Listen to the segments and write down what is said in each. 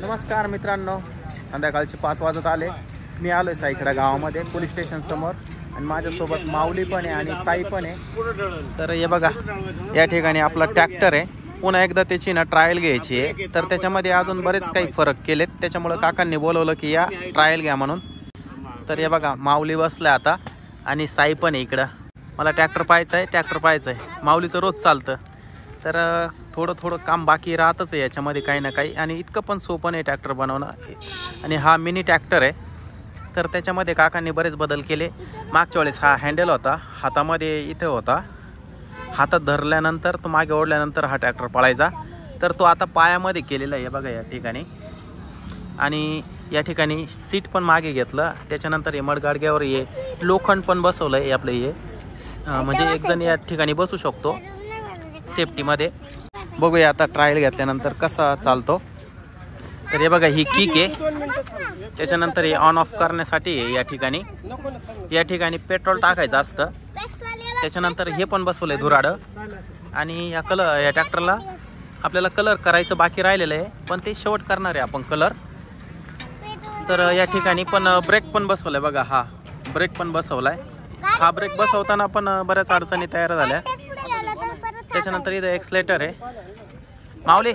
नमस्कार मित्रांनो, संध्याकाळचे 5 वाजत आले. मी आलो आहे साईखेडा गावामध्ये पोलीस स्टेशन समोर आणि माझ्यासोबत माऊली पण आहे आणि साई पण आहे. तर हे बघा, या ठिकाणी आपला ट्रॅक्टर आहे. पुन्हा एकदा त्याची ना ट्रायल घ्यायची आहे. तर त्याच्यामध्ये अजून बरेच काही फरक केलेत, त्याच्यामुळे काकांनी बोलवलं की या ट्रायल घ्या म्हणून. तर हे बघा, माऊली बसलाय आता आणि साई पण आहे इकडं. मला ट्रॅक्टर पाहायचं आहे. माऊलीचं रोज चालतं. तर थोडं काम बाकी राहतच आहे याच्यामध्ये काही ना काही. आणि इतकं पण सोपं नाही ट्रॅक्टर बनवणं. आणि हा मिनी ट्रॅक्टर आहे. तर त्याच्यामध्ये काकांनी बरेच बदल केले. मागच्या वेळेस हा हँडल होता, हातामध्ये इथे होता. हातात धरल्यानंतर तो मागे ओढल्यानंतर हा ट्रॅक्टर पळायचा. तर तो आता पायामध्ये केलेला आहे बघा या ठिकाणी. आणि या ठिकाणी सीट पण मागे घेतलं. त्याच्यानंतर हे मडगाडग्यावर हे लोखंड पण बसवलं आहे आपलं. हे म्हणजे एक जण या ठिकाणी बसू शकतो सेफ्टीमध्ये. बघूया आता ट्रायल घेतल्यानंतर कसा चालतो. तर हे बघा, ही किक आहे. त्याच्यानंतर हे ऑन ऑफ करण्यासाठी आहे. या ठिकाणी पेट्रोल टाकायचं असतं. त्याच्यानंतर हे पण बसवलं आहे धुराडं. आणि या ट्रॅक्टरला आपल्याला कलर करायचं बाकी राहिलेलं आहे, पण ते शेवट करणार आहे आपण कलर. तर या ठिकाणी पण ब्रेक पण बसवलं आहे बघा. हा ब्रेक पण बसवला आहे. हा ब्रेक बसवताना पण बऱ्याच अडचणी तयार झाल्या. त्याच्यानंतर इथं एक्सलेटर आहे. माऊली,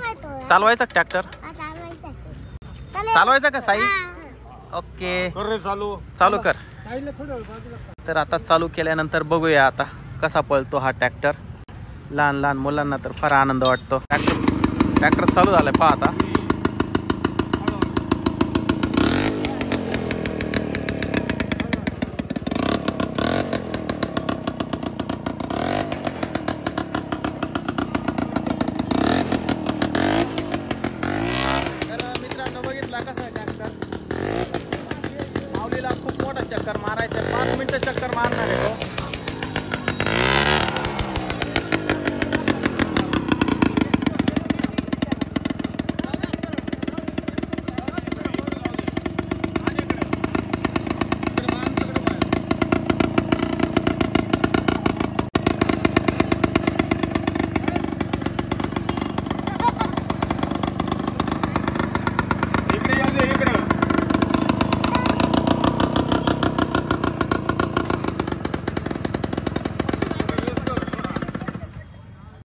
चालवायचा ट्रॅक्टर? चालवायचा का साई? ओके, चालू कर. तर आता चालू केल्यानंतर बघूया आता कसा पळतो हा ट्रॅक्टर. लहान मुलांना तर फार आनंद वाटतो. ट्रॅक्टर चालू झालाय पहा आता. माऊलीला खूप मोठा चक्कर मारायचा, 5 मिनिटं चक्कर मारणार आहे तो.